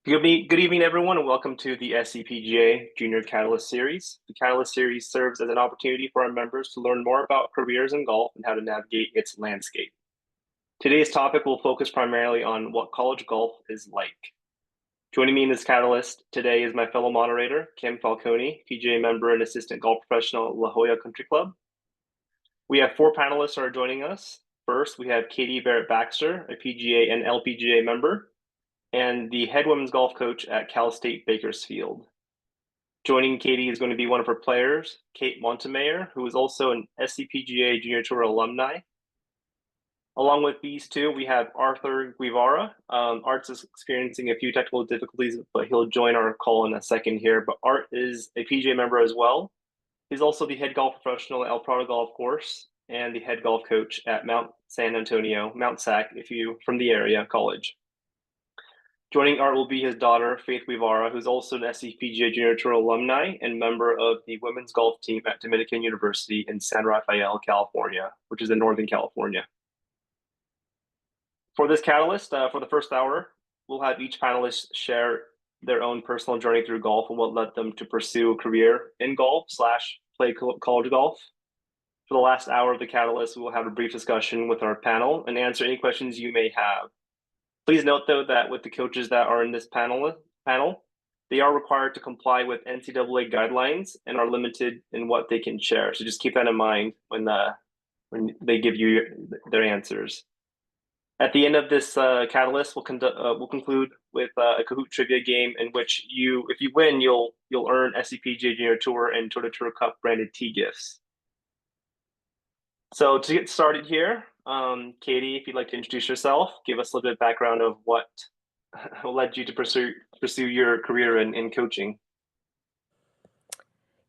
Good evening, everyone, and welcome to the SCPGA Junior Catalyst Series. The Catalyst Series serves as an opportunity for our members to learn more about careers in golf and how to navigate its landscape. Today's topic will focus primarily on what college golf is like. Joining me in this Catalyst today is my fellow moderator, Kim Falcone, PGA member and assistant golf professional at La Jolla Country Club. We have four panelists who are joining us. First, we have Katie Barrett-Baxter, a PGA and LPGA member, and the head women's golf coach at Cal State Bakersfield. Joining Katie is going to be one of her players, Kate Montemayor, who is also an SCPGA Junior Tour alumni. Along with these two, we have Arthur Guevara. Art's is experiencing a few technical difficulties, but he'll join our call in a second here. But Art is a PGA member as well. He's also the head golf professional at El Prado Golf Course and the head golf coach at Mount San Antonio, Mount Sac, if you from the area, college. Joining Art will be his daughter, Faith Guevara, who's also an SCPGA Junior Tour alumni and member of the women's golf team at Dominican University in San Rafael, California, which is in Northern California. For this catalyst, for the first hour, we'll have each panelist share their own personal journey through golf and what led them to pursue a career in golf / play college golf. For the last hour of the catalyst, we will have a brief discussion with our panel and answer any questions you may have. Please note, though, that with the coaches that are in this panel, they are required to comply with NCAA guidelines and are limited in what they can share. So just keep that in mind when they give you their answers. At the end of this catalyst, we'll conclude with a Kahoot trivia game in which if you win, you'll earn SCPGA Junior Tour and Tour Cup branded tee gifts. So to get started here, Katie, if you'd like to introduce yourself, give us a little bit of background of what led you to pursue your career in coaching.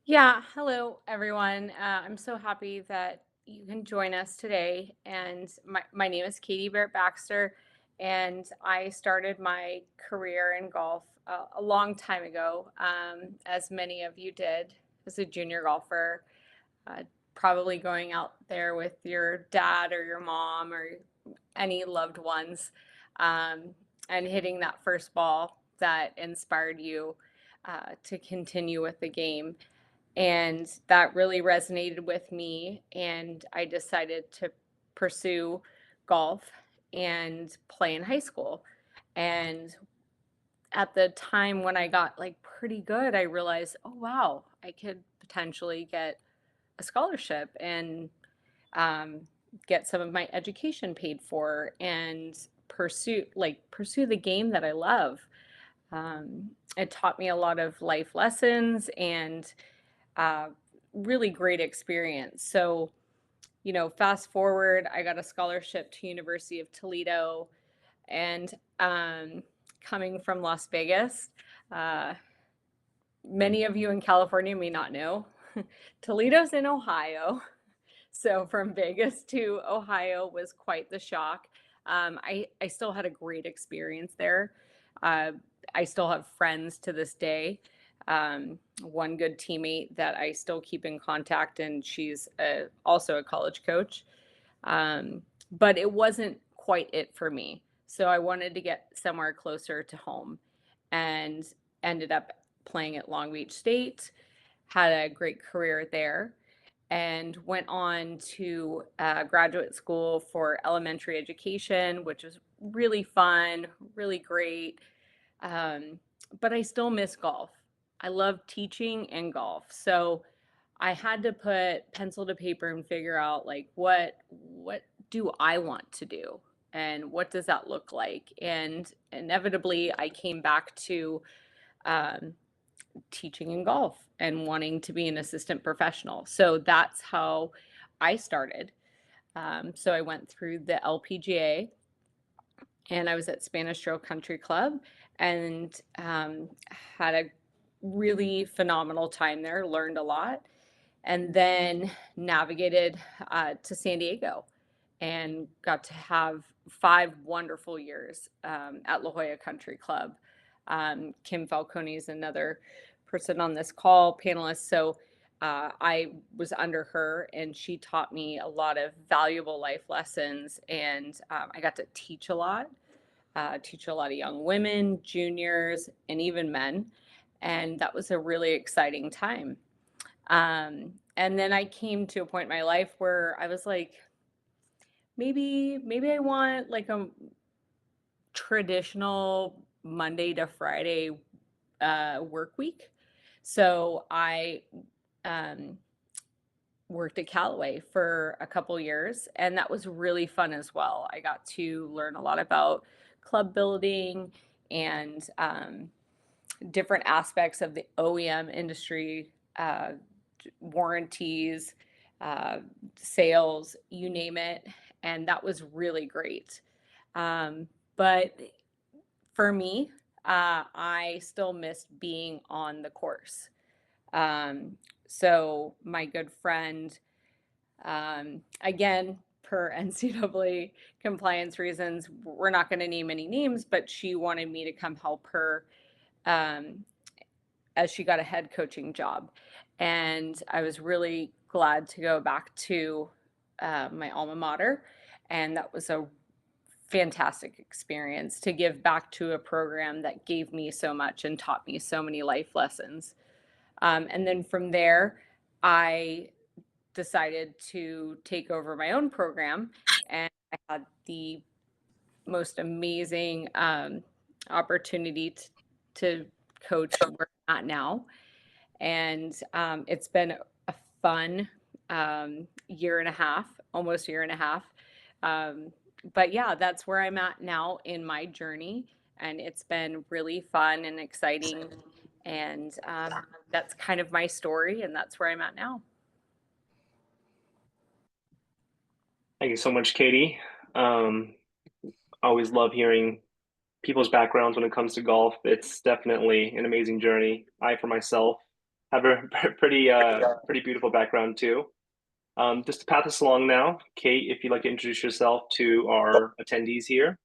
Yeah, hello everyone. I'm so happy that you can join us today. And my name is Katie Barrett-Baxter, and I started my career in golf a long time ago, as many of you did as a junior golfer, probably going out there with your dad or your mom or any loved ones, and hitting that first ball that inspired you to continue with the game. And that really resonated with me. And I decided to pursue golf and play in high school. And at the time when I got like pretty good, I realized, oh, wow, I could potentially get a scholarship and um, get some of my education paid for and pursue the game that I love. It taught me a lot of life lessons and uh, really great experience. So, fast forward, I got a scholarship to University of Toledo, and coming from Las Vegas, uh, many of you in California may not know, Toledo's in Ohio. So from Vegas to Ohio was quite the shock. I still had a great experience there. Uh, I still have friends to this day. One good teammate that I still keep in contact, and she's also a college coach. But it wasn't quite it for me. So I wanted to get somewhere closer to home and ended up playing at Long Beach State, had a great career there, and went on to graduate school for elementary education, which was really fun, really great. But I still miss golf. I love teaching and golf. So I had to put pencil to paper and figure out like what do I want to do and what does that look like? And inevitably I came back to um, teaching in golf and wanting to be an assistant professional. So that's how I started. So I went through the LPGA and I was at Spanish Trail Country Club and had a really phenomenal time there, learned a lot, and then navigated to San Diego and got to have 5 wonderful years at La Jolla Country Club. Kim Falcone is another person on this call, panelist. So I was under her, and she taught me a lot of valuable life lessons, and I got to teach a lot. teach a lot of young women, juniors, and even men. And that was a really exciting time. And then I came to a point in my life where I was like, maybe I want like a traditional Monday to Friday work week. So I um, worked at Callaway for a couple years, and that was really fun as well. I got to learn a lot about club building and different aspects of the OEM industry, uh, warranties, uh, sales, you name it. And that was really great. But for me, I still missed being on the course. Um, so my good friend, again, per NCAA compliance reasons, we're not going to name any names, but she wanted me to come help her um, as she got a head coaching job. And I was really glad to go back to my alma mater. And that was a fantastic experience to give back to a program that gave me so much and taught me so many life lessons. And then from there, I decided to take over my own program, and I had the most amazing opportunity to coach where I'm at now. And it's been a fun year and a half, almost year and a half. But yeah, that's where I'm at now in my journey. And it's been really fun and exciting. And that's kind of my story. And that's where I'm at now. Thank you so much, Katie. Um, always love hearing people's backgrounds when it comes to golf. It's definitely an amazing journey. I, for myself, have a pretty beautiful background too. Just to pass this along now, Kate, if you'd like to introduce yourself to our attendees here.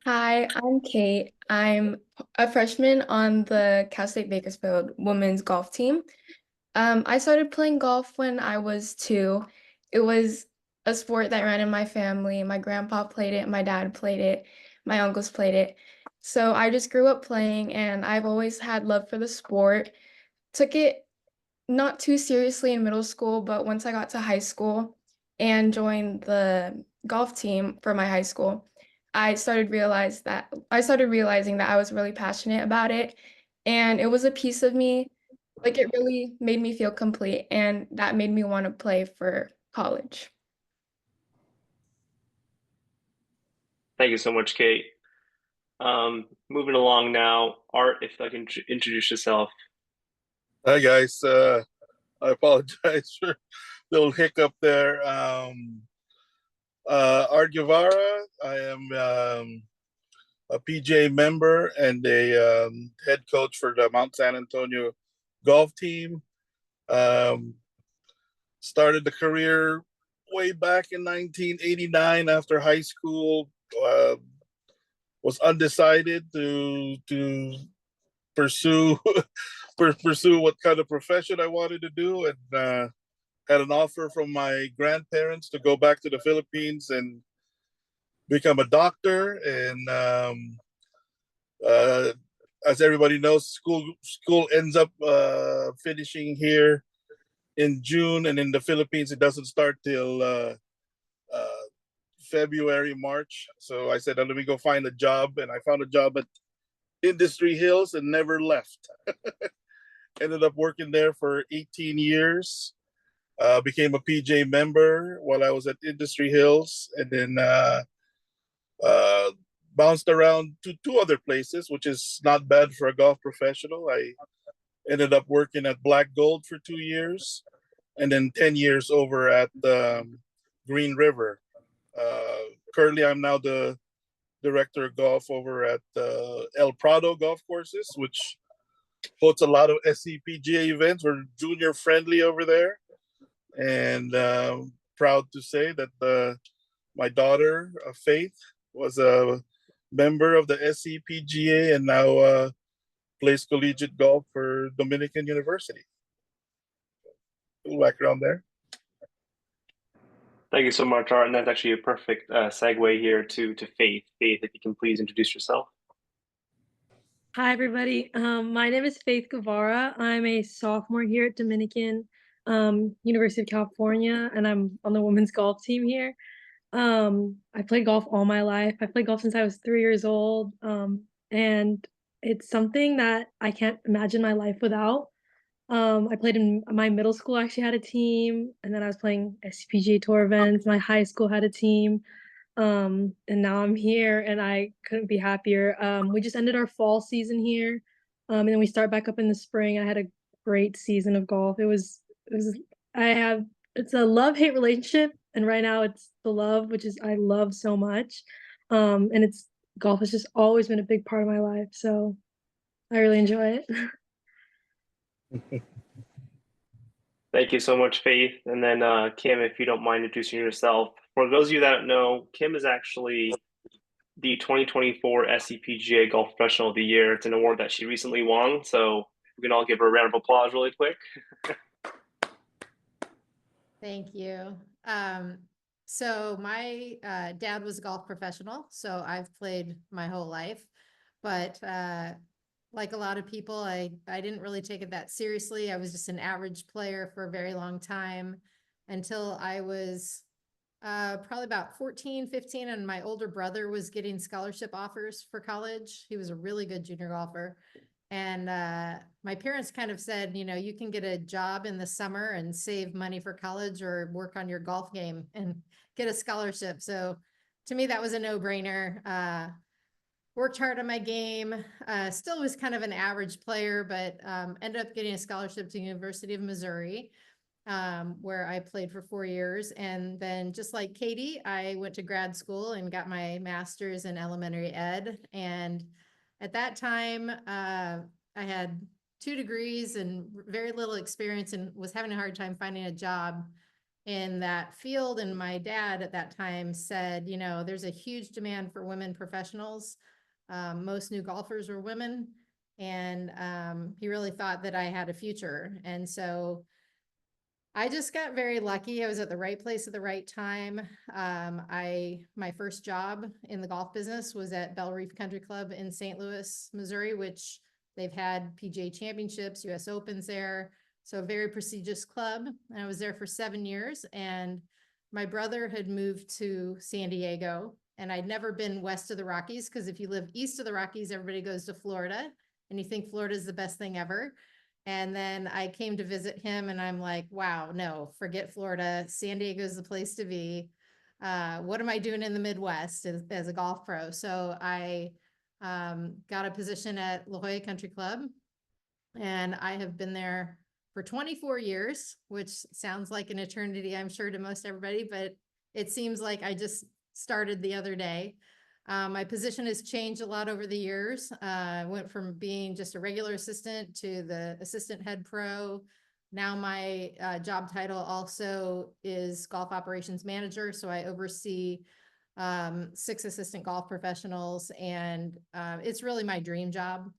Hi, I'm Kate. I'm a freshman on the Cal State Bakersfield women's golf team. I started playing golf when I was 2. It was a sport that ran in my family. My grandpa played it, my dad played it, my uncles played it. So I just grew up playing, and I've always had love for the sport. Took it not too seriously in middle school, but once I got to high school and joined the golf team for my high school, I started realizing that I was really passionate about it, and it was a piece of me. Like, it really made me feel complete, and that made me want to play for college. Thank you so much, Kate. Moving along now, Art, if I can introduce yourself. Hi guys, I apologize for the little hiccup there. Art Guevara, I am a PGA member and a head coach for the Mount San Antonio golf team. Started the career way back in 1989 after high school. Was undecided to pursue pursue what kind of profession I wanted to do, and had an offer from my grandparents to go back to the Philippines and become a doctor. And as everybody knows, school ends up finishing here in June, and in the Philippines it doesn't start till February, March. So I said, let me go find a job, and I found a job at Industry Hills and never left. Ended up working there for 18 years. Became a PJ member while I was at Industry Hills, and then bounced around to 2 other places, which is not bad for a golf professional. I ended up working at Black Gold for 2 years, and then 10 years over at Green River. Currently, I'm now the director of golf over at El Prado Golf Courses, which hosts a lot of SCPGA events. We're junior friendly over there, and proud to say that my daughter, Faith, was a member of the SCPGA and now plays collegiate golf for Dominican University. A little background there. Thank you so much, Art. And that's actually a perfect segue here to Faith. Faith, if you can please introduce yourself. Hi, everybody. My name is Faith Guevara. I'm a sophomore here at Dominican University of California, and I'm on the women's golf team here. I played golf all my life. I played golf since I was 3 years old, and it's something that I can't imagine my life without. I played in my middle school, actually had a team, and then I was playing SCPGA Tour events. My high school had a team. And now I'm here and I couldn't be happier. We just ended our fall season here. And then we start back up in the spring. I had a great season of golf. It's a love-hate relationship, and right now it's the love, which is I love so much. And golf has just always been a big part of my life. So I really enjoy it. Thank you so much, Faith. And then Kim, if you don't mind introducing yourself. For those of you that don't know, Kim is actually the 2024 SCPGA Golf Professional of the Year. It's an award that she recently won. So we can all give her a round of applause really quick. Thank you. So my dad was a golf professional, so I've played my whole life. But like a lot of people, I didn't really take it that seriously. I was just an average player for a very long time until I was probably about 14, 15, and my older brother was getting scholarship offers for college. He was a really good junior golfer. And my parents kind of said, you can get a job in the summer and save money for college or work on your golf game and get a scholarship. So to me, that was a no-brainer. Worked hard on my game, still was kind of an average player, but ended up getting a scholarship to University of Missouri, where I played for 4 years. And then just like Katie, I went to grad school and got my master's in elementary ed. And at that time, I had 2 degrees and very little experience and was having a hard time finding a job in that field. And my dad at that time said, there's a huge demand for women professionals. Most new golfers were women. And he really thought that I had a future. And so I just got very lucky. I was at the right place at the right time. My first job in the golf business was at Bell Reef Country Club in St. Louis, Missouri, which they've had PGA Championships, US Opens there. So a very prestigious club. And I was there for 7 years. And my brother had moved to San Diego, and I'd never been west of the Rockies, because if you live east of the Rockies, everybody goes to Florida and you think Florida is the best thing ever. And then I came to visit him and I'm like, wow, no, forget Florida. San Diego is the place to be. What am I doing in the Midwest as a golf pro? So I got a position at La Jolla Country Club, and I have been there for 24 years, which sounds like an eternity, I'm sure, to most everybody, but it seems like I just started the other day. My position has changed a lot over the years. I went from being just a regular assistant to the assistant head pro. Now my job title also is golf operations manager. So I oversee 6 assistant golf professionals, and it's really my dream job.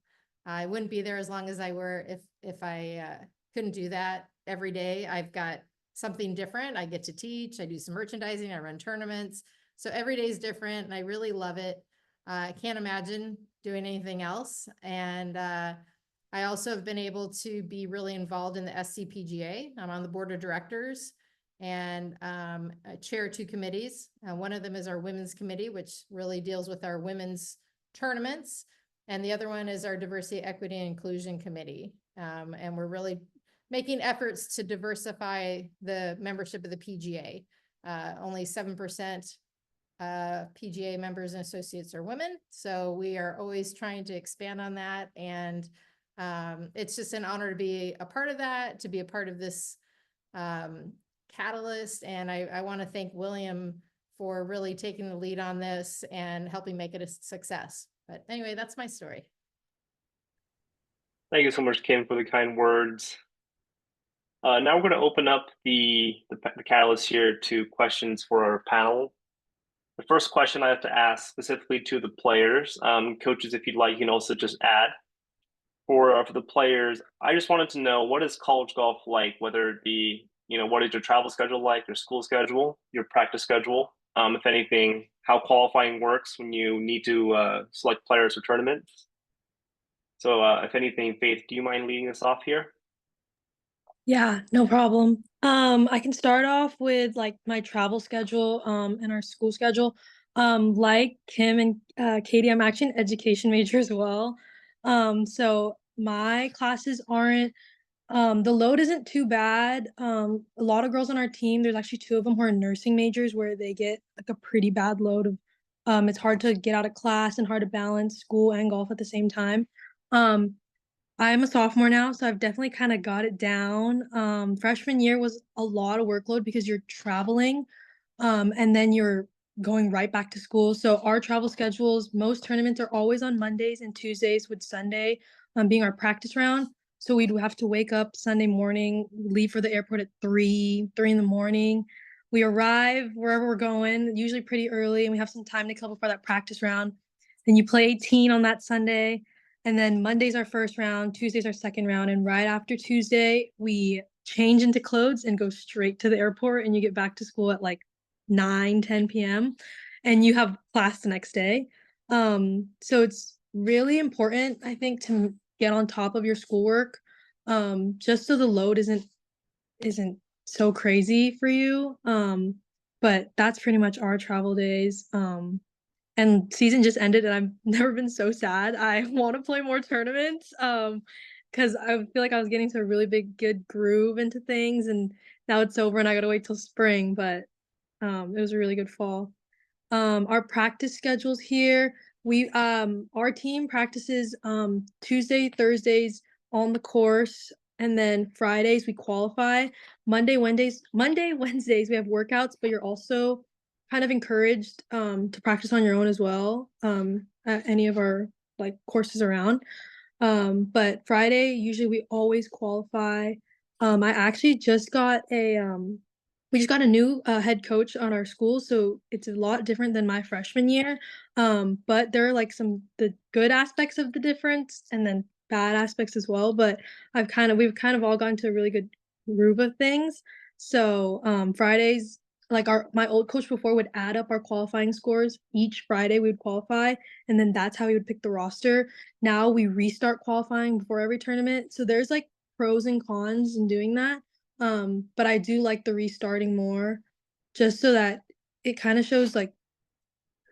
I wouldn't be there as long as I were if I couldn't do that every day. I've got something different. I get to teach, I do some merchandising, I run tournaments. So every day is different, and I really love it. I can't imagine doing anything else. And I also have been able to be really involved in the SCPGA. I'm on the board of directors and chair 2 committees. One of them is our women's committee, which really deals with our women's tournaments. And the other one is our diversity, equity, and inclusion committee. And we're really making efforts to diversify the membership of the PGA. Only 7% PGA members and associates are women. So we are always trying to expand on that. And it's just an honor to be a part of that, to be a part of this catalyst. And I want to thank William for really taking the lead on this and helping make it a success. But anyway, that's my story. Thank you so much, Kim, for the kind words. Now we're going to open up the catalyst here to questions for our panel. The first question I have to ask specifically to the players. Coaches, if you'd like, you can also just add. For the players, I just wanted to know, what is college golf like, whether it be what is your travel schedule like, your school schedule, your practice schedule? If anything, how qualifying works when you need to select players for tournaments. So if anything, Faith, do you mind leading us off here? Yeah, no problem. I can start off with like my travel schedule, and our school schedule. Like Kim and Katie, I'm actually an education major as well. So my classes aren't, the load isn't too bad. A lot of girls on our team, there's actually two of them who are nursing majors where they get like a pretty bad load of, it's hard to get out of class and hard to balance school and golf at the same time. I'm a sophomore now, so I've definitely kind of got it down. Freshman year was a lot of workload because you're traveling, and then you're going right back to school. So our travel schedules, most tournaments are always on Mondays and Tuesdays, with Sunday being our practice round. So we'd have to wake up Sunday morning, leave for the airport at 3 in the morning. We arrive wherever we're going, usually pretty early, and we have some time to kill before that practice round. Then you play 18 on that Sunday. And then Monday's our first round, Tuesday's our second round, and right after Tuesday, we change into clothes and go straight to the airport, and you get back to school at like 9-10 p.m. and you have class the next day. So it's really important, I think, to get on top of your schoolwork, just so the load isn't so crazy for you. But that's pretty much our travel days. And season just ended and I've never been so sad. I want to play more tournaments, because I feel like I was getting to a really good groove into things, and now it's over and I gotta wait till spring, but it was a really good fall. Our practice schedules here, our team practices Tuesday, Thursdays on the course, and then Fridays we qualify. Monday, Wednesdays we have workouts, but you're also kind of encouraged to practice on your own as well, at any of our like courses around. But Friday, usually we always qualify. I actually just got we just got a new head coach on our school, so it's a lot different than my freshman year. But there are like the good aspects of the difference and then bad aspects as well. But we've kind of all gone to a really good groove of things. So Fridays, like my old coach before would add up our qualifying scores each Friday. We would qualify, and then that's how we would pick the roster. Now we restart qualifying before every tournament, so there's like pros and cons in doing that. But I do like the restarting more, just so that it kind of shows like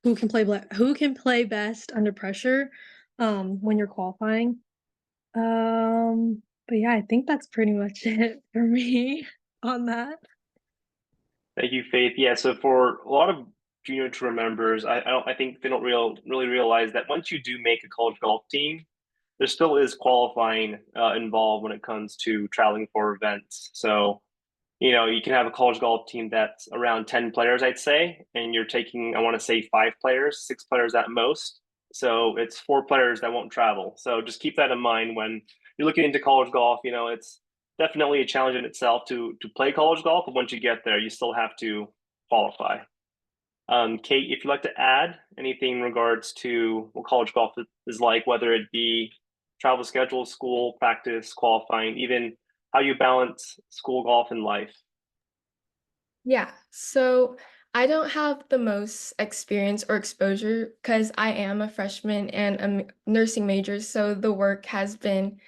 who can play best under pressure, when you're qualifying. But yeah, I think that's pretty much it for me on that. Thank you, Faith. Yeah, so for a lot of junior tour members, I think they don't really realize that once you do make a college golf team, there still is qualifying involved when it comes to traveling for events. So you can have a college golf team that's around 10 players, I'd say, and you're taking, I want to say 5 players, 6 players at most. So it's 4 players that won't travel. So just keep that in mind when you're looking into college golf. It's definitely a challenge in itself to play college golf, but once you get there, you still have to qualify. Kate, if you'd like to add anything in regards to what college golf is like, whether it be travel schedule, school, practice, qualifying, even how you balance school golf and life. Yeah, so I don't have the most experience or exposure because I am a freshman and a nursing major, so the work has been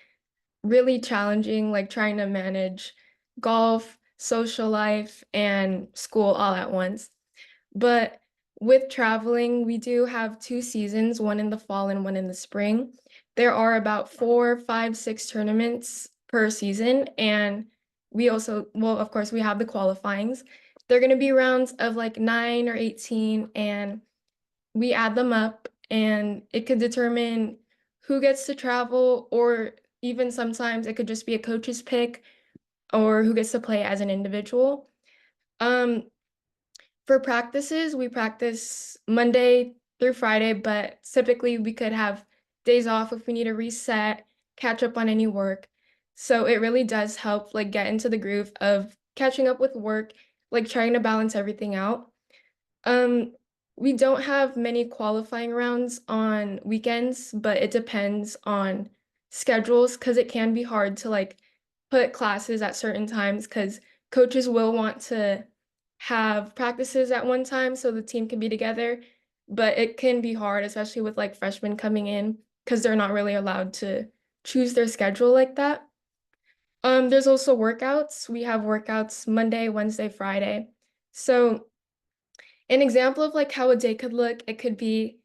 really challenging, like trying to manage golf, social life, and school all at once. But with traveling, we do have 2 seasons, one in the fall and one in the spring. There are about 4, 5, 6 tournaments per season, and we also, well, of course, we have the qualifyings. They're going to be rounds of like 9 or 18, and we add them up, and it could determine who gets to travel, or even sometimes it could just be a coach's pick, or who gets to play as an individual. Um, for practices, we practice Monday through Friday, but typically we could have days off if we need to reset, catch up on any work. So it really does help like get into the groove of catching up with work, like trying to balance everything out. Um, we don't have many qualifying rounds on weekends, but it depends on schedules because it can be hard to like put classes at certain times because coaches will want to have practices at one time so the team can be together, but it can be hard, especially with like freshmen coming in, because they're not really allowed to choose their schedule like that. There's also workouts. We have workouts Monday, Wednesday, Friday. So an example of like how a day could look, it could be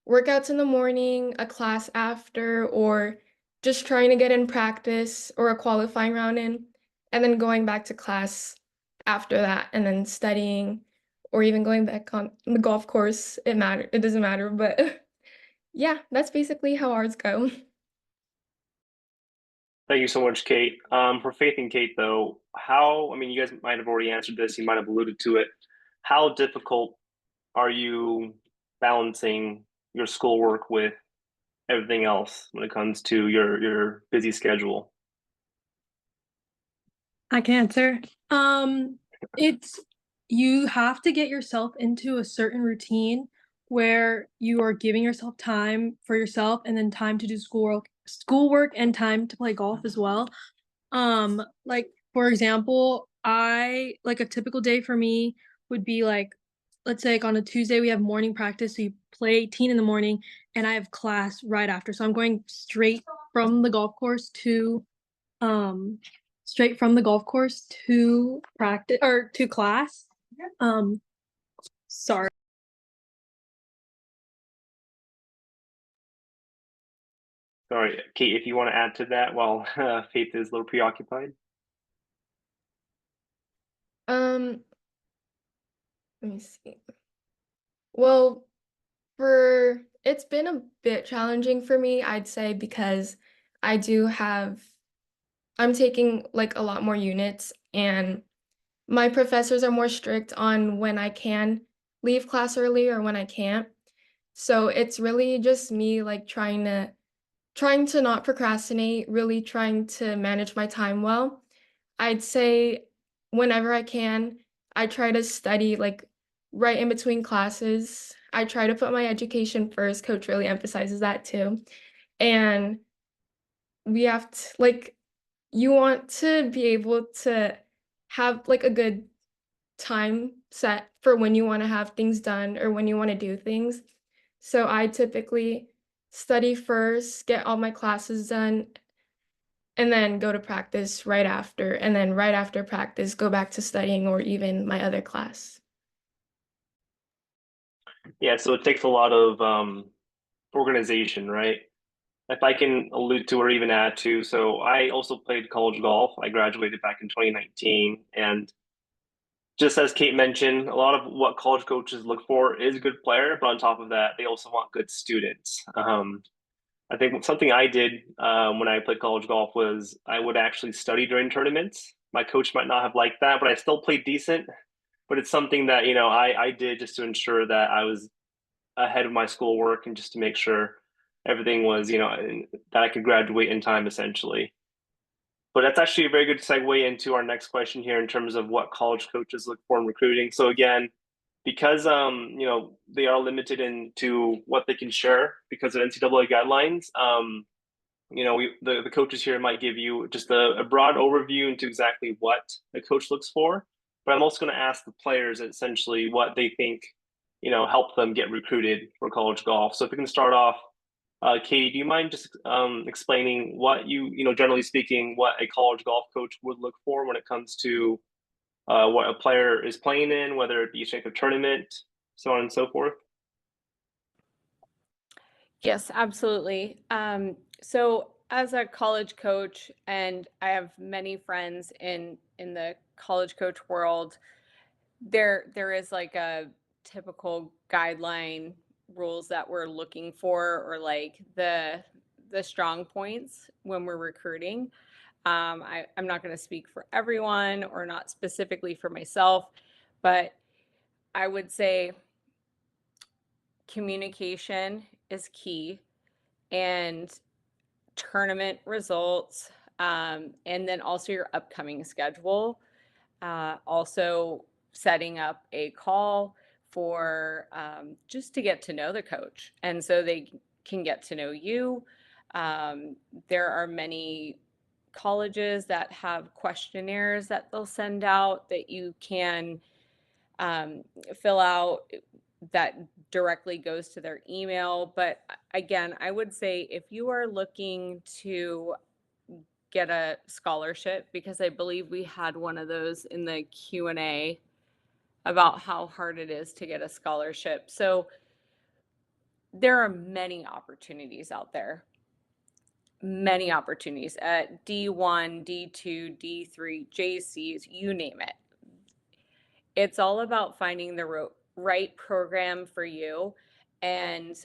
workouts in the morning, a class after, or just trying to get in practice or a qualifying round in, and then going back to class after that, and then studying, or even going back on the golf course. It doesn't matter, but yeah, that's basically how ours go. Thank you so much, Kate. For Faith and Kate, though, I mean, you guys might have already answered this, you might have alluded to it. How difficult are you balancing your schoolwork with everything else when it comes to your busy schedule? I can answer. It's you have to get yourself into a certain routine where you are giving yourself time for yourself and then time to do schoolwork and time to play golf as well. Like for example, I like a typical day for me would be like, let's say like on a Tuesday we have morning practice, so you play 18 in the morning and I have class right after. So I'm going from the golf course to um practice or to class. Sorry. Sorry, Kate, if you want to add to that while Faith is a little preoccupied. Let me see. Well, it's been a bit challenging for me, I'd say, because I'm taking like a lot more units, and my professors are more strict on when I can leave class early or when I can't. So it's really just me like trying to not procrastinate, really trying to manage my time well. I'd say whenever I can, I try to study like right in between classes. I try to put my education first. Coach really emphasizes that too. And we have to like you want to be able to have like a good time set for when you want to have things done or when you want to do things. So I typically study first, get all my classes done, and then go to practice right after. And then right after practice, go back to studying or even my other class. Yeah, so it takes a lot of organization, right? If I can allude to or even add to, so I also played college golf. I graduated back in 2019, and just as Kate mentioned, a lot of what college coaches look for is a good player, but on top of that, they also want good students. I think something I did when I played college golf was I would actually study during tournaments. My coach might not have liked that, but I still played decent. But it's something that I did just to ensure that I was ahead of my schoolwork and just to make sure everything was that I could graduate in time essentially. But that's actually a very good segue into our next question here in terms of what college coaches look for in recruiting. So again, because they are limited into what they can share because of NCAA guidelines. The coaches here might give you just a broad overview into exactly what a coach looks for. But I'm also going to ask the players essentially what they think help them get recruited for college golf. So if we can start off, Katie, do you mind just explaining what generally speaking, what a college golf coach would look for when it comes to what a player is playing in, whether it be strength of tournament, so on and so forth? Yes, absolutely. So as a college coach, and I have many friends in the college coach world, there is like a typical guideline rules that we're looking for, or like the strong points when we're recruiting. I'm not going to speak for everyone or not specifically for myself, but I would say communication is key, and tournament results, and then also your upcoming schedule. Also, setting up a call for just to get to know the coach, and so they can get to know you. There are many colleges that have questionnaires that they'll send out that you can fill out that directly goes to their email. But again, I would say if you are looking to get a scholarship, because I believe we had one of those in the Q&A about how hard it is to get a scholarship. So there are many opportunities out there. Many opportunities at D1, D2, D3, JCs, you name it. It's all about finding the right program for you and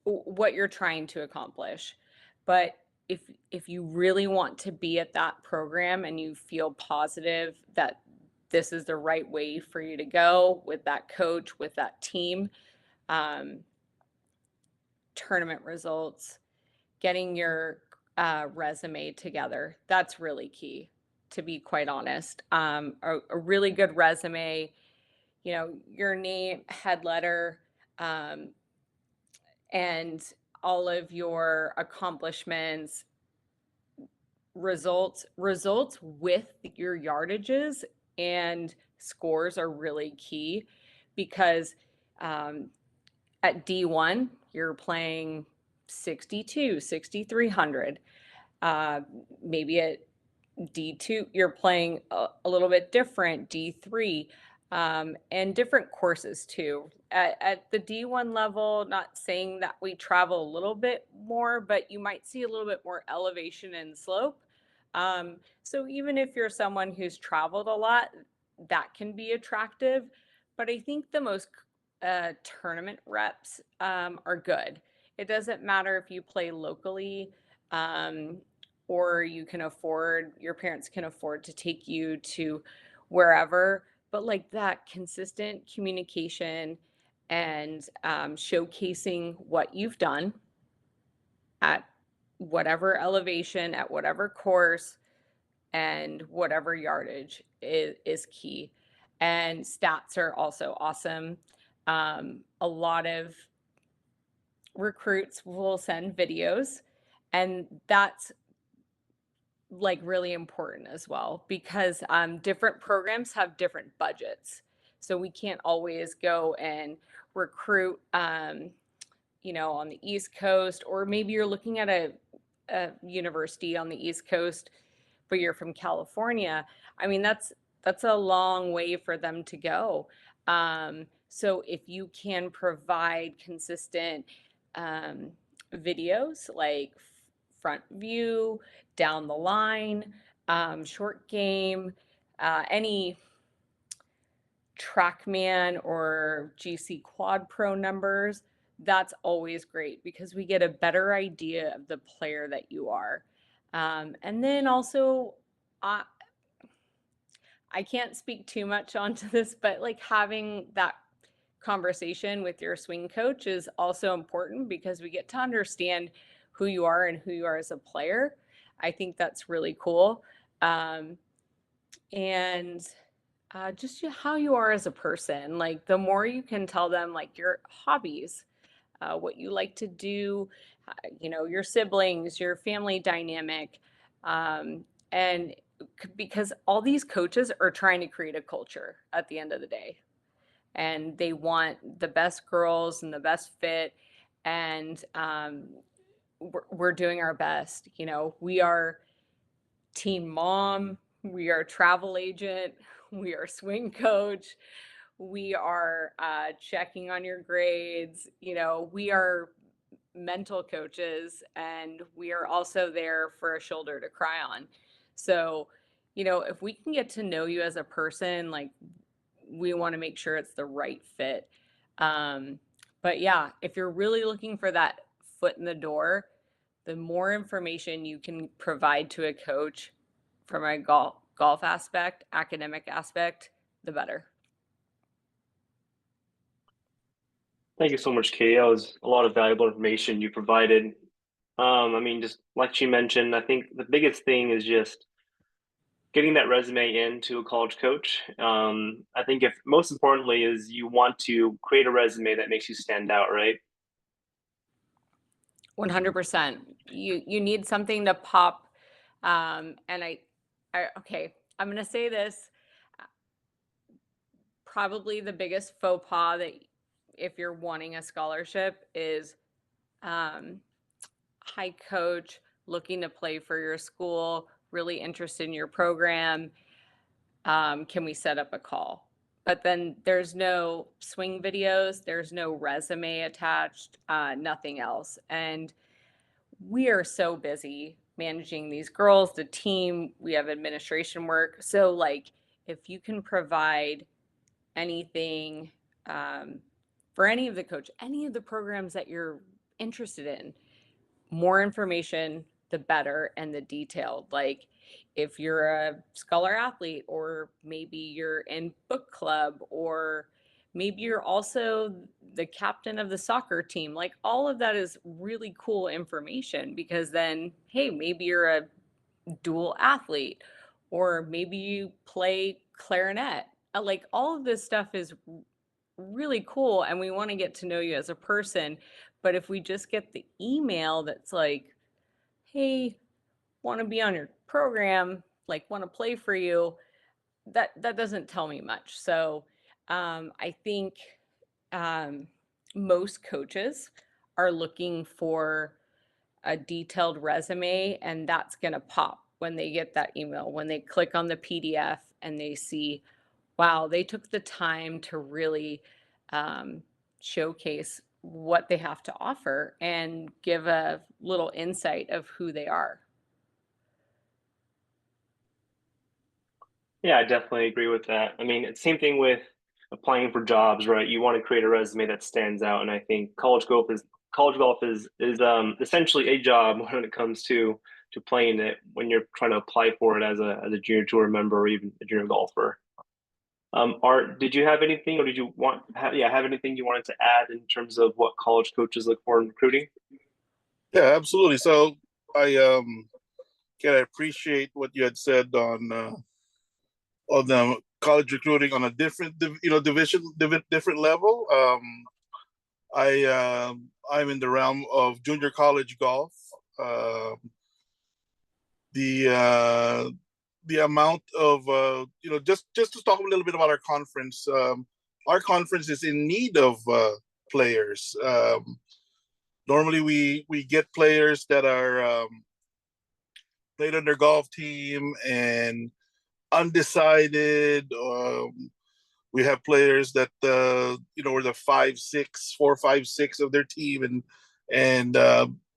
what you're trying to accomplish. But if you really want to be at that program and you feel positive that this is the right way for you to go with that coach, with that team, tournament results, getting your resume together, that's really key, to be quite honest. A really good resume, you know, your name, head letter, and all of your accomplishments, results with your yardages and scores are really key, because at D1 you're playing 62, 6,300. Maybe at D2 you're playing a little bit different, D3, and different courses too. At the D1 level, not saying that we travel a little bit more, but you might see a little bit more elevation and slope. So even if you're someone who's traveled a lot, that can be attractive. But I think the most tournament reps are good. It doesn't matter if you play locally, or you can afford, your parents can afford to take you to wherever, but like that consistent communication and showcasing what you've done at whatever elevation, at whatever course, and whatever yardage is key. And stats are also awesome. A lot of recruits will send videos, and that's like really important as well, because different programs have different budgets. So we can't always go and recruit, you know, on the East Coast, or maybe you're looking at a university on the East Coast, but you're from California. I mean, that's a long way for them to go. So if you can provide consistent videos like front view, down the line, short game, any TrackMan or GC Quad Pro numbers, that's always great, because we get a better idea of the player that you are. And then also, I can't speak too much onto this, but like having that conversation with your swing coach is also important, because we get to understand who you are and who you are as a player. I think that's really cool. And just how you are as a person. Like the more you can tell them like your hobbies, what you like to do, you know, your siblings, your family dynamic. And because all these coaches are trying to create a culture at the end of the day, and they want the best girls and the best fit. And we're doing our best. You know, we are team mom, we are travel agent, we are swing coach, we are checking on your grades. You know, we are mental coaches, and we are also there for a shoulder to cry on. So, you know, if we can get to know you as a person, like we want to make sure it's the right fit. But yeah, if you're really looking for that foot in the door, the more information you can provide to a coach from a golf aspect, academic aspect, the better. Thank you so much, Katie. That was a lot of valuable information you provided. I mean, just like she mentioned, I think the biggest thing is just getting that resume into a college coach. I think if most importantly is you want to create a resume that makes you stand out, right? 100%. You need something to pop And okay, I'm going to say this. Probably the biggest faux pas that if you're wanting a scholarship is hi coach, looking to play for your school, really interested in your program. Can we set up a call? But then there's no swing videos, there's no resume attached, nothing else. And we are so busy managing these girls, the team, we have administration work. So, like, if you can provide anything for any of the coach, any of the programs that you're interested in, more information, the better, and the detailed. Like if you're a scholar athlete, or maybe you're in book club, or maybe you're also the captain of the soccer team, like all of that is really cool information, because then, hey, maybe you're a dual athlete, or maybe you play clarinet. Like all of this stuff is really cool, and we want to get to know you as a person. But if we just get the email that's like, hey, want to be on your program, like want to play for you, that doesn't tell me much. So I think most coaches are looking for a detailed resume, and that's going to pop when they get that email, when they click on the PDF and they see, wow, they took the time to really showcase what they have to offer and give a little insight of who they are. Yeah, I definitely agree with that. I mean, it's same thing with applying for jobs, right? You want to create a resume that stands out, and I think college golf is essentially a job when it comes to playing it when you're trying to apply for it as a junior tour member or even a junior golfer. Art, did you have anything, or did you have anything you wanted to add in terms of what college coaches look for in recruiting? Yeah, absolutely. So I can appreciate what you had said on the college recruiting on a different different level. I'm in the realm of junior college golf. The amount of just to talk a little bit about our conference. Our conference is in need of players. Normally, we get players that are played on their golf team and undecided. We have players that were the 4, 5, 6 of their team and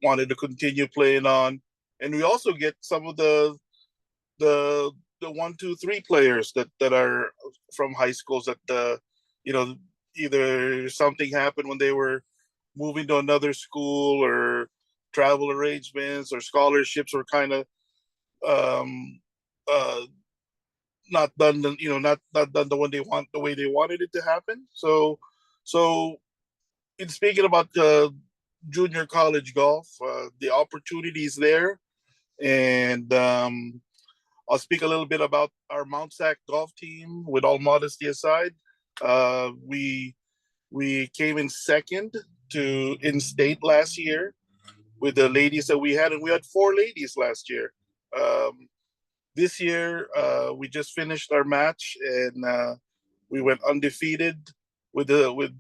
wanted to continue playing on. And we also get some of the 1, 2, 3 players that are from high schools that either something happened when they were moving to another school, or travel arrangements or scholarships were kind of not done, not done the way they wanted it to happen. So in speaking about junior college golf, the opportunities there, and I'll speak a little bit about our Mount Sac golf team. With all modesty aside, we came in second to in-state last year with the ladies that we had, and we had 4 ladies last year. This year, we just finished our match, and we went undefeated with the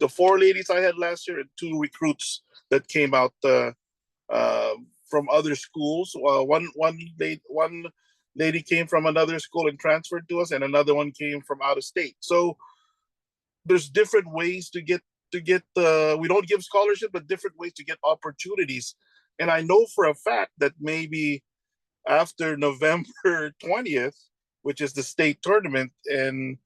4 ladies I had last year, and 2 recruits that came out from other schools. One lady came from another school and transferred to us, and another one came from out of state. So there's different ways to get we don't give scholarship, but different ways to get opportunities. And I know for a fact that maybe after November 20th, which is the state tournament, and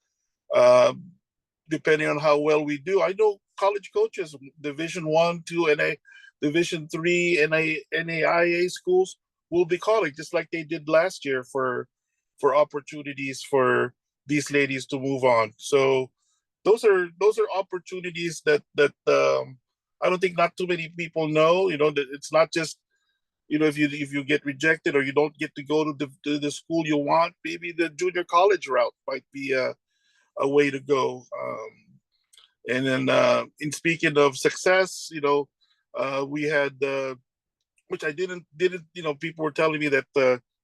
depending on how well we do, I know college coaches, Division 1, 2, and Division 3 NAIA schools will be calling, just like they did last year, for opportunities for these ladies to move on. So those are opportunities that I don't think not too many people know. That it's not just if you get rejected or you don't get to go to the school you want, maybe the junior college route might be a way to go. And then in speaking of success, we had which I didn't, people were telling me that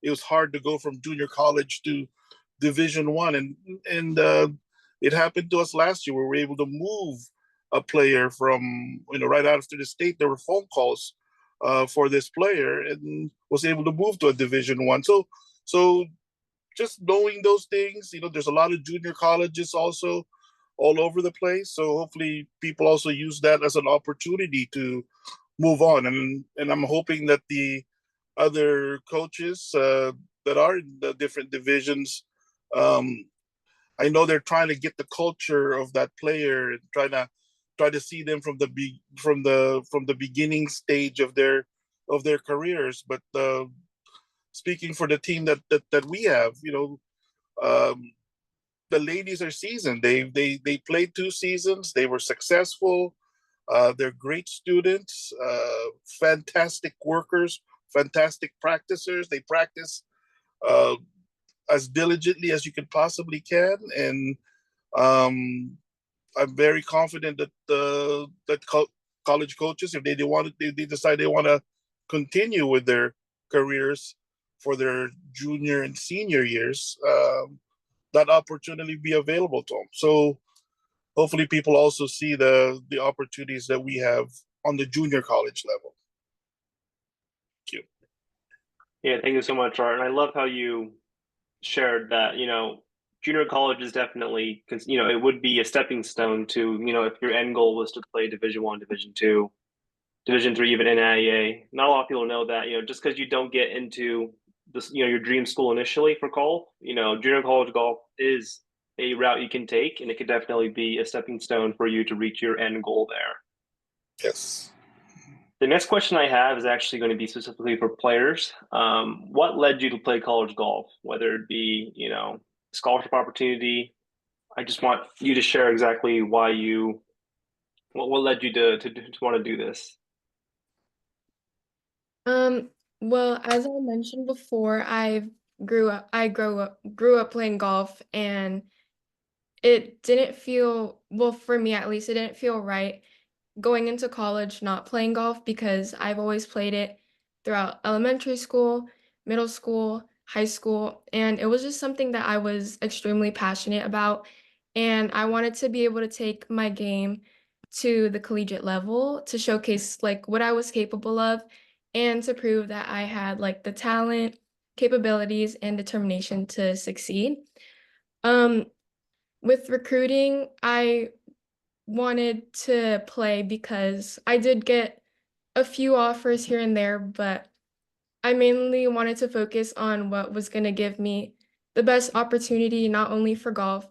it was hard to go from junior college to Division 1, and it happened to us last year. We were able to move a player from, right after the state. There were phone calls for this player, and was able to move to a Division 1. So just knowing those things, there's a lot of junior colleges also all over the place. So hopefully people also use that as an opportunity to move on. And I'm hoping that the other coaches that are in the different divisions, I know they're trying to get the culture of that player and try to see them from the beginning stage of their careers. But speaking for the team that we have, the ladies are seasoned. They played 2 seasons. They were successful. They're great students, fantastic workers, fantastic practicers. They practice as diligently as you could possibly can, and I'm very confident that college coaches, if they decide they want to continue with their careers for their junior and senior years, that opportunity be available to them. So hopefully people also see the opportunities that we have on the junior college level. Thank you. Yeah, thank you so much, Art. And I love how you shared that, junior college is definitely, because, it would be a stepping stone to, if your end goal was to play Division 1, Division 2, Division 3, even NAIA. Not a lot of people know that, just because you don't get into this, your dream school initially for golf, junior college golf is a route you can take, and it could definitely be a stepping stone for you to reach your end goal there. Yes. The next question I have is actually going to be specifically for players. What led you to play college golf? Whether it be, scholarship opportunity. I just want you to share exactly why what led you to want to do this. Well, as I mentioned before, I grew up playing golf, and it didn't feel, well, for me at least, it didn't feel right going into college not playing golf, because I've always played it throughout elementary school, middle school, high school, and it was just something that I was extremely passionate about. And I wanted to be able to take my game to the collegiate level to showcase like what I was capable of, and to prove that I had like the talent, capabilities, and determination to succeed. Um, with recruiting, I wanted to play because I did get a few offers here and there, but I mainly wanted to focus on what was going to give me the best opportunity, not only for golf,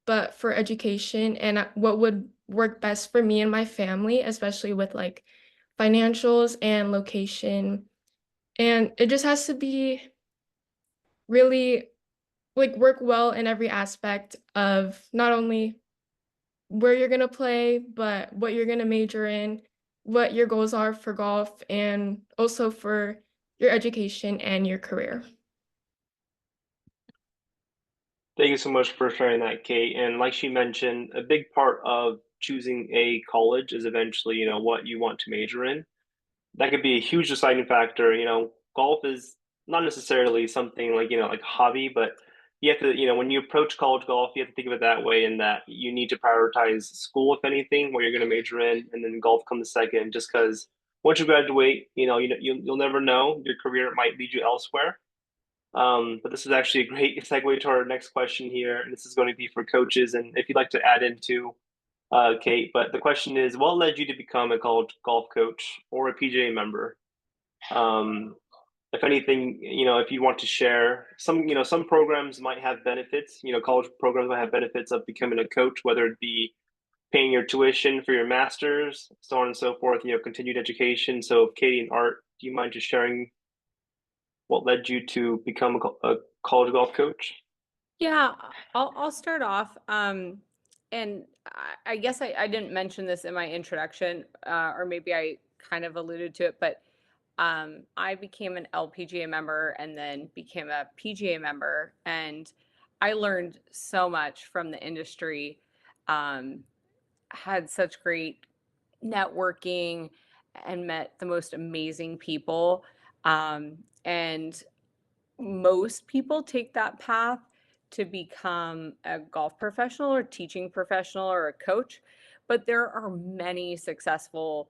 but for education, and what would work best for me and my family, especially with like financials and location. And it just has to be really like work well in every aspect of not only where you're gonna play, but what you're gonna major in, what your goals are for golf, and also for your education and your career. Thank you so much for sharing that, Kate. And like she mentioned, a big part of choosing a college is eventually, what you want to major in. That could be a huge deciding factor. Golf is not necessarily something like, like a hobby, but you have to, when you approach college golf, you have to think of it that way, in that you need to prioritize school, if anything, where you're going to major in, and then golf comes second, just because once you graduate, you'll never know. Your career might lead you elsewhere. But this is actually a great segue to our next question here. And this is going to be for coaches. And if you'd like to add into Kate, but the question is, what led you to become a college golf coach or a PGA member? If anything, if you want to share some programs might have benefits, college programs might have benefits of becoming a coach, whether it be paying your tuition for your master's, so on and so forth, continued education. So Katie and Art, do you mind just sharing what led you to become a college golf coach? Yeah, I'll start off. And I guess I didn't mention this in my introduction, or maybe I kind of alluded to it, but I became an LPGA member and then became a PGA member, and I learned so much from the industry. Had such great networking, and met the most amazing people. And most people take that path to become a golf professional or teaching professional or a coach, but there are many successful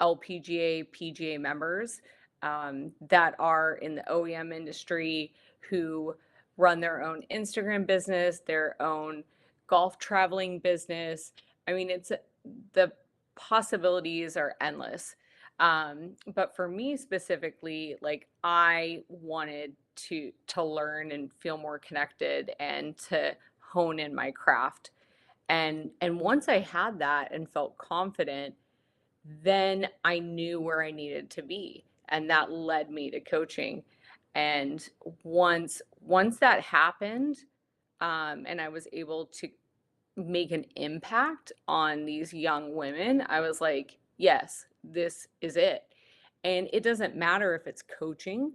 LPGA, PGA members that are in the OEM industry who run their own Instagram business, their own golf traveling business. I mean, the possibilities are endless. But for me specifically, like I wanted to learn and feel more connected and to hone in my craft. And once I had that and felt confident, then I knew where I needed to be, and that led me to coaching. And once that happened, and I was able to make an impact on these young women, I was like, yes, this is it. And it doesn't matter if it's coaching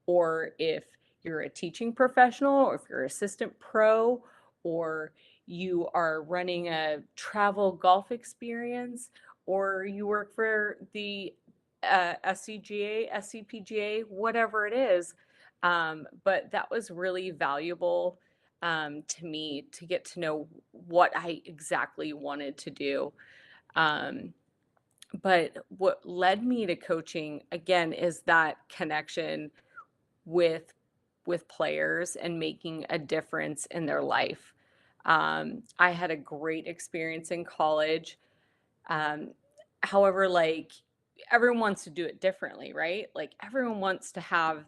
or if you're a teaching professional or if you're assistant pro or you are running a travel golf experience or you work for the SCGA, SCPGA, whatever it is. But that was really valuable to me to get to know what I exactly wanted to do. But what led me to coaching again is that connection with players and making a difference in their life. I had a great experience in college. Um, However, like everyone wants to do it differently, right? Like everyone wants to have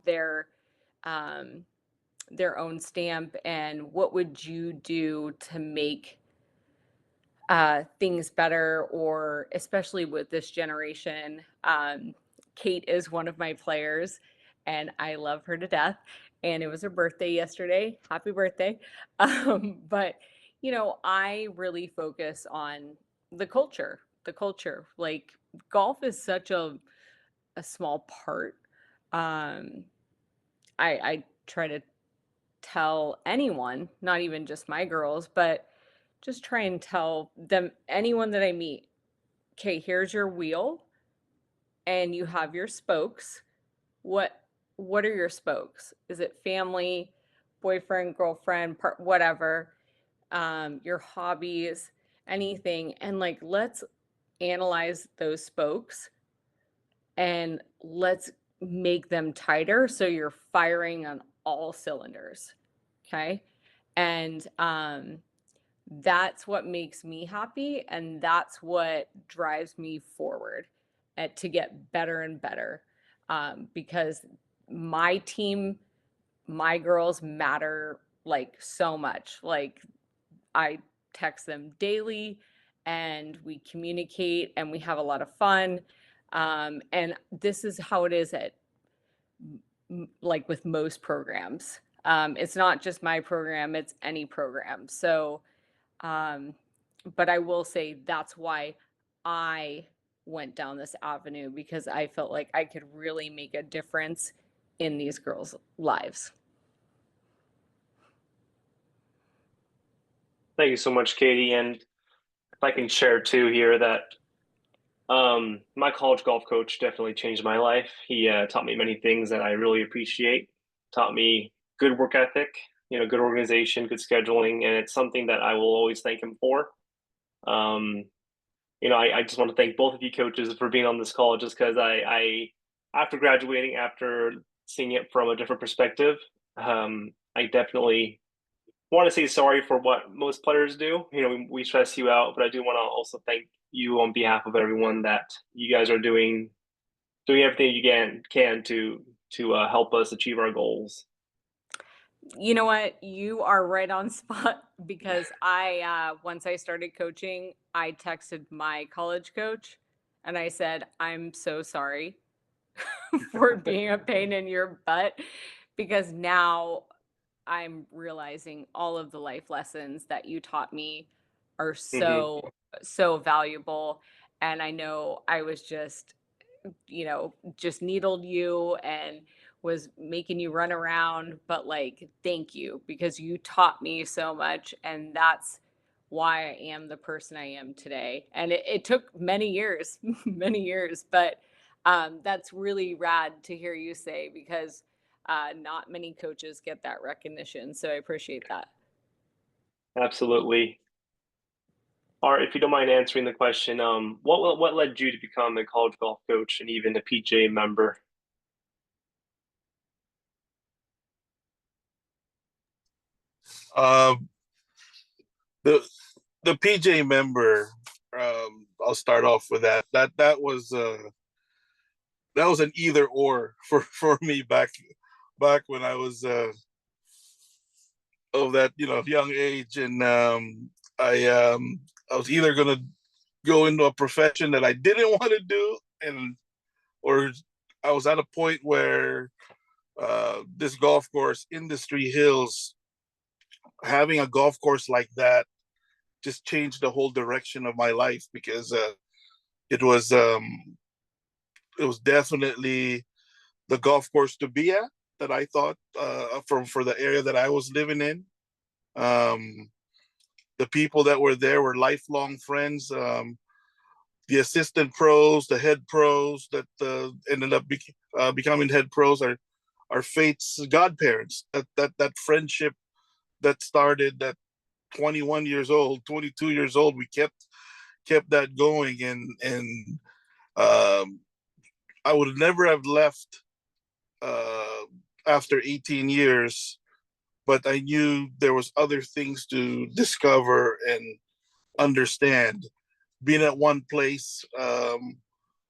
um, their own stamp. And what would you do to make things better, or especially with this generation? Kate is one of my players, and I love her to death. And it was her birthday yesterday. Happy birthday! But I really focus on the culture. The culture, like golf, is such a small part. Um, I try to tell anyone, not even just my girls, but just try and tell them, anyone that I meet, okay, here's your wheel and you have your spokes. What are your spokes? Is it family, boyfriend, girlfriend, whatever, your hobbies, anything? And like, let's analyze those spokes and let's make them tighter so you're firing on all cylinders. Okay. And that's what makes me happy, and that's what drives me forward to get better and better, because my team, my girls matter like so much. Like I text them daily and we communicate and we have a lot of fun, and this is how it is at like with most programs. It's not just my program, it's any program. So but I will say that's why I went down this avenue, because I felt like I could really make a difference in these girls' lives. Thank you so much, Katie. And if I can share too here that my college golf coach definitely changed my life. He taught me many things that I really appreciate. Taught me good work ethic, good organization, good scheduling, and it's something that I will always thank him for. I just want to thank both of you coaches for being on this call, just because I after graduating, after seeing it from a different perspective, I definitely want to say sorry for what most players do. We stress you out, but I do want to also thank you on behalf of everyone that you guys are doing everything you can to help us achieve our goals. You know what? You are right on spot, because I once I started coaching, I texted my college coach and I said, "I'm so sorry for being a pain in your butt," because now I'm realizing all of the life lessons that you taught me are Mm-hmm. so valuable. And I know I was just needled you and was making you run around, but like, thank you, because you taught me so much. And that's why I am the person I am today. And it took many years, many years, but that's really rad to hear you say, because not many coaches get that recognition. So I appreciate that. Absolutely. Art, if you don't mind answering the question, what led you to become a college golf coach and even a PGA member? Um, the the PJ member, I'll start off with that. That was an either or for me back when I was of that young age, and I was either gonna go into a profession that I didn't want to do, and or I was at a point where this golf course, Industry Hills, having a golf course like that just changed the whole direction of my life, because it was definitely the golf course to be at, that I thought, for the area that I was living in. The people that were there were lifelong friends. The assistant pros, the head pros that ended up becoming head pros are Faith's godparents. That friendship that started at 21 years old, 22 years old, we kept that going, and I would never have left after 18 years, but I knew there was other things to discover and understand. Being at one place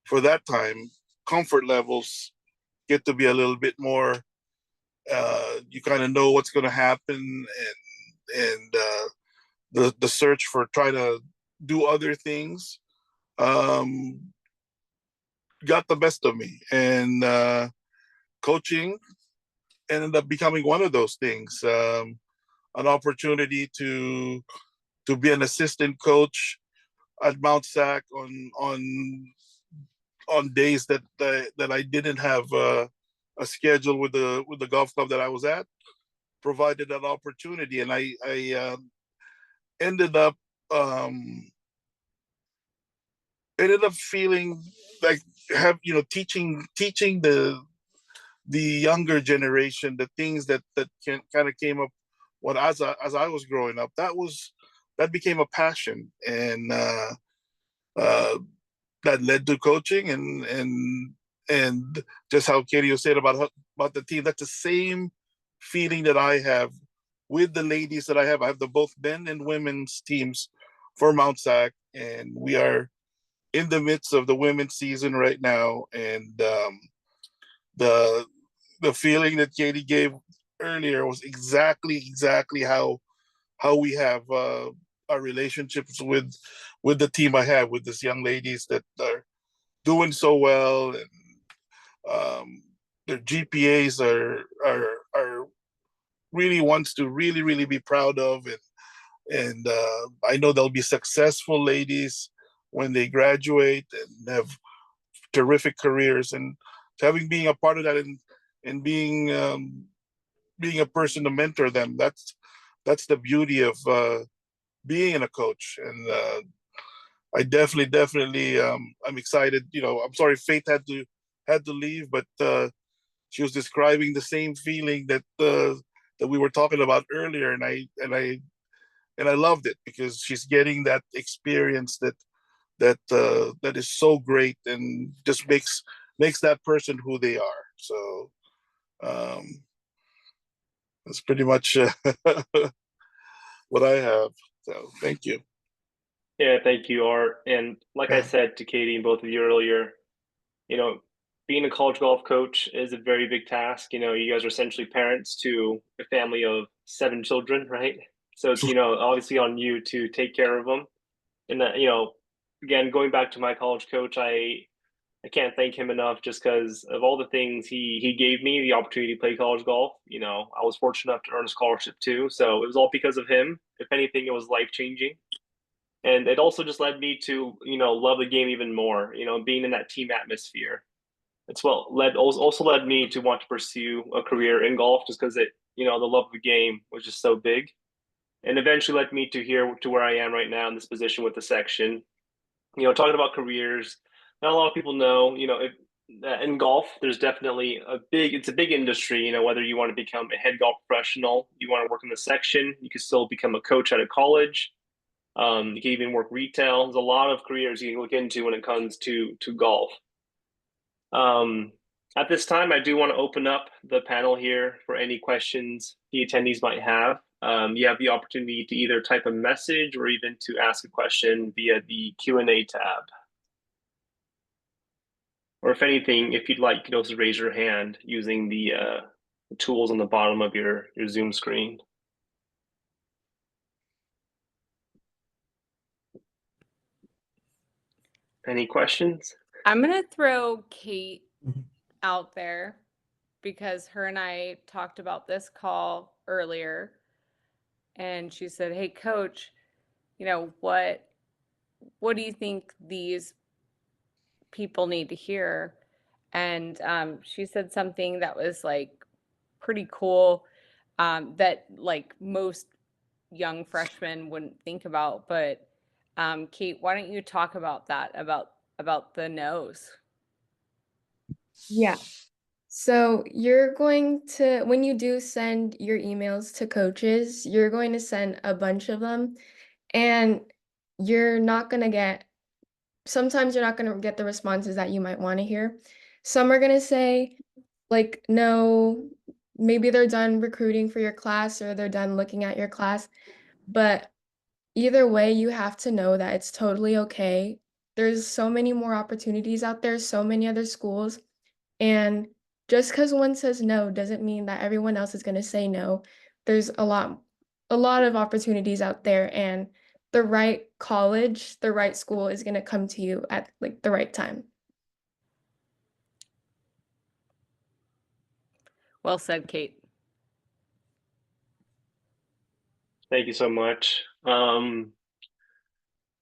for that time, comfort levels get to be a little bit more. You kind of know what's going to happen, and the search for trying to do other things got the best of me, and coaching ended up becoming one of those things. An opportunity to be an assistant coach at Mount Sac on days that I didn't have a schedule with the golf club that I was at, provided that opportunity, and I ended up feeling like teaching the younger generation the things that kind of came up when as I was growing up. That became a passion, and that led to coaching, and just how Katie was saying about the team. That's the same feeling that I have with the ladies that I have. I have the both men and women's teams for Mount Sac, and we are in the midst of the women's season right now. And the feeling that Katie gave earlier was exactly how we have our relationships with the team I have with these young ladies that are doing so well, and their GPAs are really ones to really be proud of, and I know they'll be successful ladies when they graduate and have terrific careers. And having being a part of that, and being a person to mentor them, that's the beauty of being a coach. And I definitely I'm excited. I'm sorry Faith had to leave, but she was describing the same feeling that we were talking about earlier, and I loved it, because she's getting that experience that is so great, and just makes that person who they are. So that's pretty much what I have. So thank you. Yeah, thank you, Art. And like I said to Katie and both of you earlier, being a college golf coach is a very big task. You guys are essentially parents to a family of 7 children, right? So it's, obviously on you to take care of them. And that, again, going back to my college coach, I can't thank him enough, just because of all the things he gave me the opportunity to play college golf. I was fortunate enough to earn a scholarship too. So it was all because of him. If anything, it was life changing. And it also just led me to, love the game even more, being in that team atmosphere. It's also led me to want to pursue a career in golf, just because the love of the game was just so big. and eventually led me to where I am right now in this position with the section. Talking about careers, not a lot of people know, in golf, there's definitely it's a big industry, whether you want to become a head golf professional, you want to work in the section, you can still become a coach out of college. You can even work retail. There's a lot of careers you can look into when it comes to golf. At this time, I do want to open up the panel here for any questions the attendees might have. You have the opportunity to either type a message or even to ask a question via the Q&A tab. Or if anything, if you'd like, you can also raise your hand using the tools on the bottom of your Zoom screen. Any questions? I'm going to throw Kate out there because her and I talked about this call earlier. And she said, "Hey, coach, what do you think these people need to hear?" And she said something that was like pretty cool, that like most young freshmen wouldn't think about. But Kate, why don't you talk about that, about the no's? Yeah. So you're going to, when you do send your emails to coaches, you're going to send a bunch of them, and you're not going to get, sometimes you're not going to get the responses that you might want to hear. Some are going to say, like, no, maybe they're done recruiting for your class or they're done looking at your class. But either way, you have to know that it's totally okay. There's so many more opportunities out there, so many other schools. And just because one says no doesn't mean that everyone else is going to say no. There's a lot of opportunities out there, and the right college, the right school is going to come to you at like the right time. Well said, Kate. Thank you so much.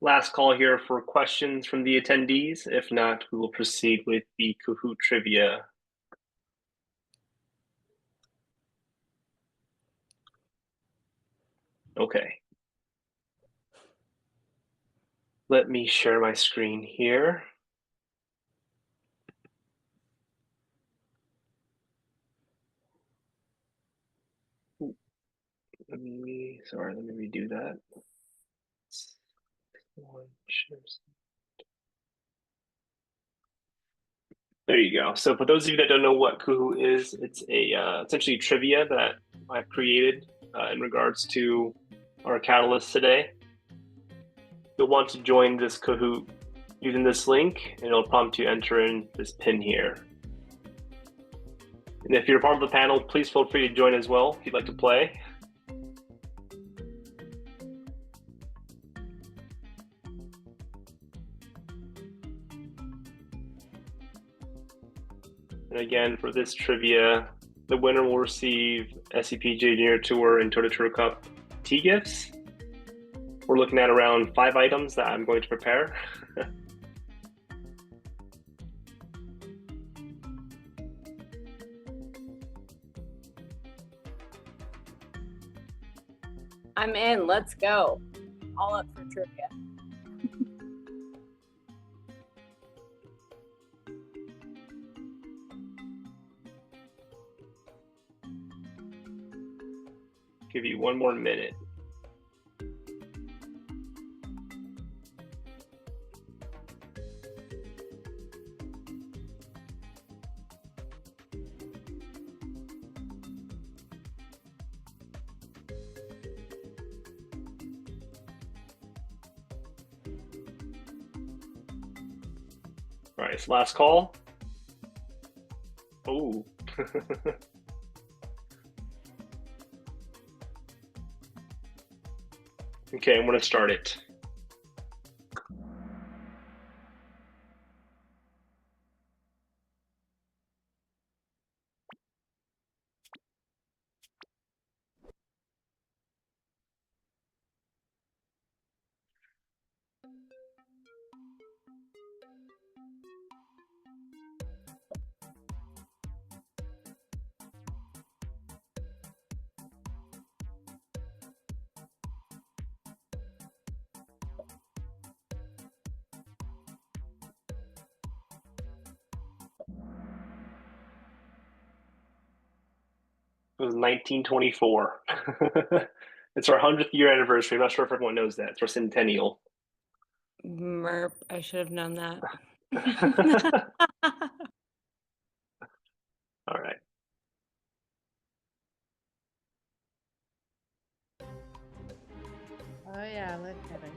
Last call here for questions from the attendees. If not, we will proceed with the Kahoot trivia. Okay. Let me share my screen here. Let me redo that. There you go. So for those of you that don't know what Kahoot is, it's a essentially trivia that I've created in regards to our catalyst today. You'll want to join this Kahoot using this link, and it'll prompt you enter in this pin here. And if you're part of the panel, please feel free to join as well if you'd like to play. And again, for this trivia, the winner will receive SCPGA Junior Tour and Tour Tour Cup tee gifts. We're looking at around 5 items that I'm going to prepare. I'm in. Let's go. All up for trivia. Give you one more minute. All right, so last call. Oh. Okay, I'm going to start it. It was 1924. It's our 100th year anniversary. I'm not sure if everyone knows that. It's our centennial. Merp, I should have known that. All right. Oh yeah, look at him.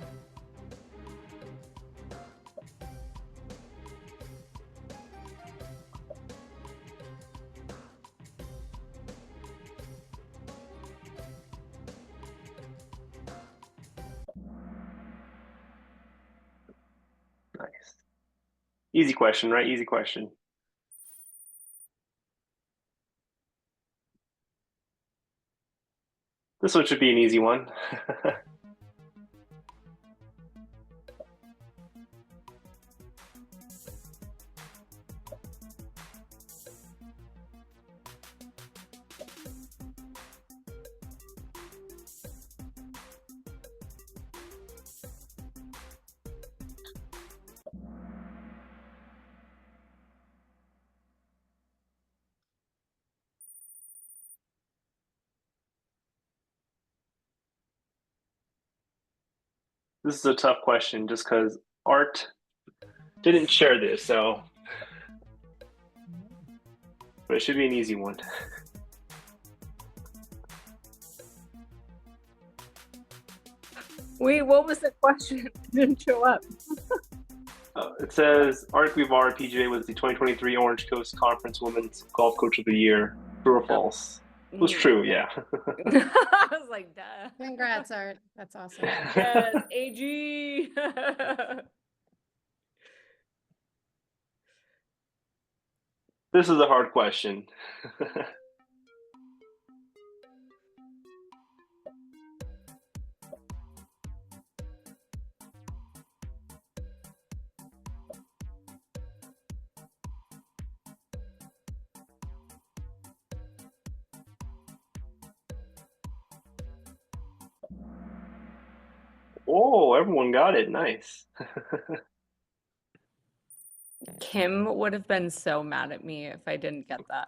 Nice. Easy question, right? Easy question. This one should be an easy one. This is a tough question just because Art didn't share this, so but it should be an easy one. Wait, what was the question? It didn't show up. It says Art Guevara PGA was the 2023 Orange Coast Conference Women's Golf Coach of the Year. True or false? It was true, yeah. I was like, duh. Congrats, Art. That's awesome. Yes, AG. This is a hard question. Oh, everyone got it. Nice. Kim would have been so mad at me if I didn't get that.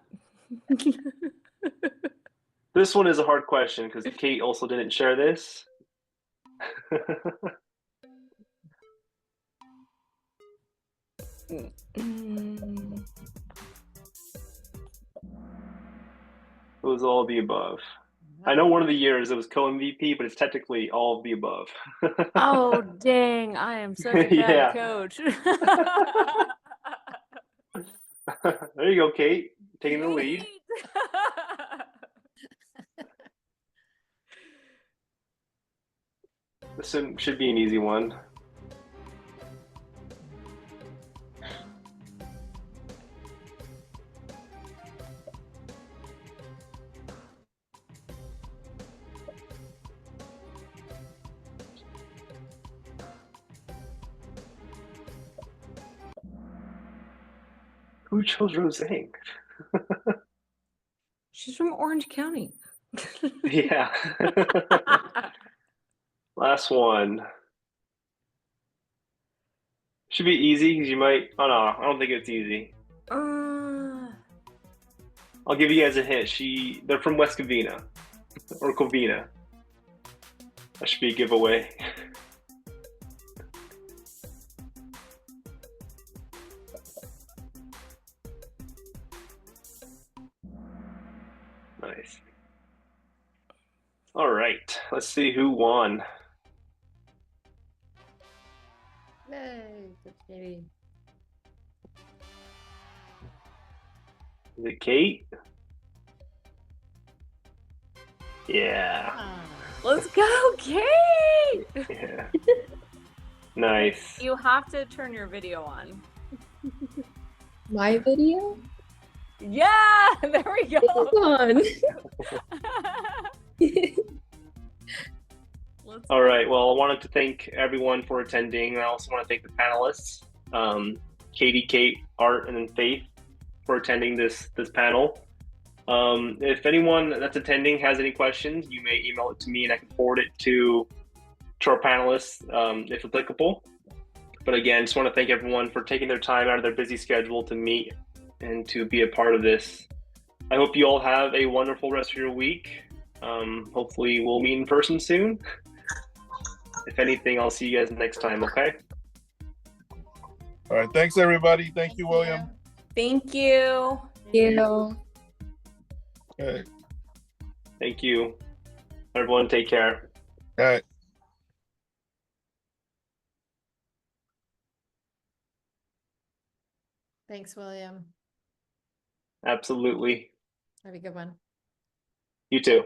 This one is a hard question because Kate also didn't share this. Mm. It was all of the above. I know one of the years it was co-MVP, but it's technically all of the above. Oh, dang. I am such a bad Yeah. coach. There you go, Kate, taking the lead. This should be an easy one. Who chose Rosang? She's from Orange County. Yeah. Last one. Should be easy because you might. Oh no, I don't think it's easy. I'll give you guys a hint. They're from West Covina or Covina. That should be a giveaway. Nice. All right, let's see who won. Yay, good Katie. Is it Kate? Yeah. Ah, Let's go, Kate! Yeah. Nice. You have to turn your video on. My video? Yeah, there we go. Hold on. All right. Well, I wanted to thank everyone for attending. I also want to thank the panelists, Katie, Kate, Art, and then Faith, for attending this panel. If anyone that's attending has any questions, you may email it to me, and I can forward it to our panelists if applicable. But again, just want to thank everyone for taking their time out of their busy schedule to meet and to be a part of this I hope you all have a wonderful rest of your week. Hopefully we'll meet in person soon. If anything, I'll see you guys next time, okay? All right. Thanks, everybody. Thank you, William. Thank you. You. Okay. Thank you. Everyone, take care. All right. Thanks, William. Absolutely. Have a good one. You too.